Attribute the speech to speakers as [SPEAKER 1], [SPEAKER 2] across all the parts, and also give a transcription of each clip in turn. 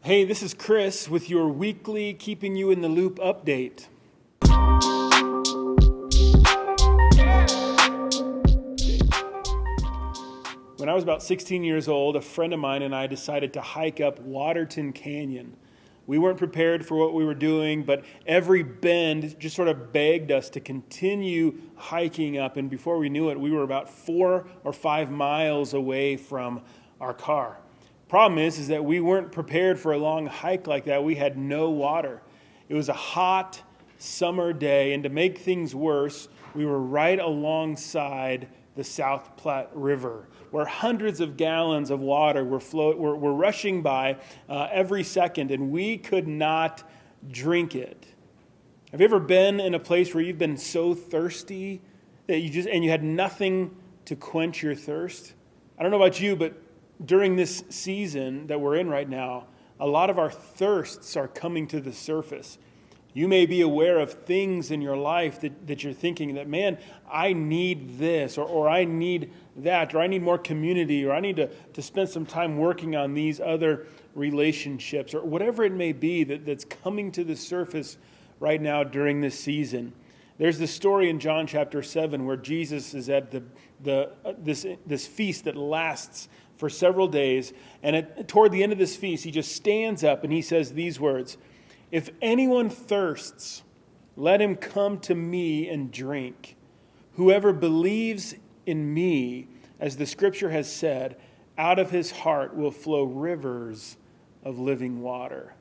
[SPEAKER 1] Hey, this is Chris with your weekly Keeping You in the Loop update. When I was about 16 years old, a friend of mine and I decided to hike up Waterton Canyon. We weren't prepared for what we were doing, but every bend just sort of begged us to continue hiking up. And before we knew it, we were about 4 or 5 miles away from our car. Problem is that we weren't prepared for a long hike like that. We had no water. It was a hot summer day, and to make things worse, we were right alongside the South Platte River, where hundreds of gallons of water were rushing by every second, and we could not drink it. Have you ever been in a place where you've been so thirsty that you had nothing to quench your thirst? I don't know about you, but during this season that we're in right now, a lot of our thirsts are coming to the surface. You may be aware of things in your life that you're thinking that, man, I need this, or I need that, or I need more community, or I need to spend some time working on these other relationships, or whatever it may be that's coming to the surface right now during this season. There's this story in John chapter 7 where Jesus is at this feast that lasts for several days, and toward the end of this feast, he just stands up and he says these words, "If anyone thirsts, let him come to me and drink. Whoever believes in me, as the scripture has said, out of his heart will flow rivers of living water."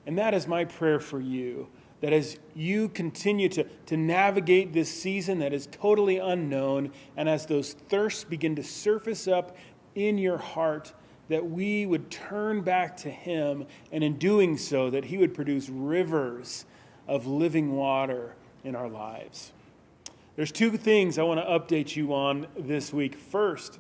[SPEAKER 1] And that is my prayer for you, that as you continue to navigate this season that is totally unknown, and as those thirsts begin to surface up in your heart, that we would turn back to him, and in doing so, that he would produce rivers of living water in our lives. There's 2 things I want to update you on this week. First,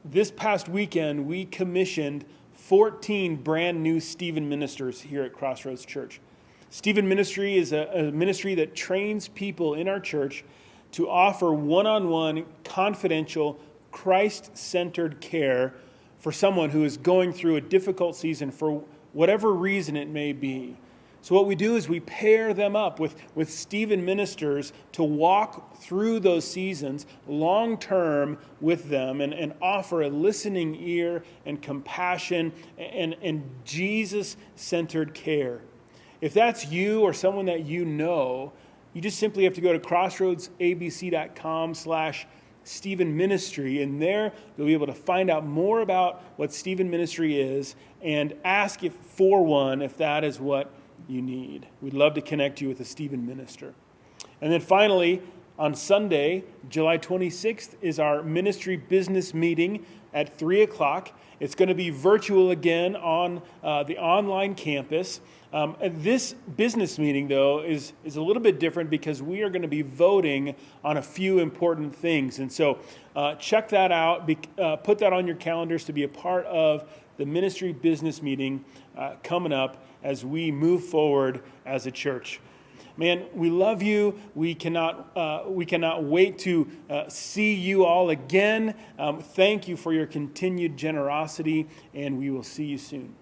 [SPEAKER 1] this past weekend, we commissioned 14 brand new Stephen ministers here at Crossroads Church. Stephen Ministry is a ministry that trains people in our church to offer one-on-one, confidential, Christ-centered care for someone who is going through a difficult season for whatever reason it may be. So what we do is we pair them up with Stephen ministers to walk through those seasons long-term with them and offer a listening ear and compassion and Jesus-centered care. If that's you or someone that you know, you just simply have to go to crossroadsabc.com/Stephen Ministry, and there you'll be able to find out more about what Stephen Ministry is and ask for one if that is what you need. We'd love to connect you with a Stephen minister. And then finally, on Sunday, July 26th, is our ministry business meeting at 3 o'clock. It's going to be virtual again on the online campus. This business meeting, though, is a little bit different because we are going to be voting on a few important things. And so check that out. Put that on your calendars to be a part of the ministry business meeting coming up as we move forward as a church. Man, we love you. We cannot wait to see you all again. Thank you for your continued generosity, and we will see you soon.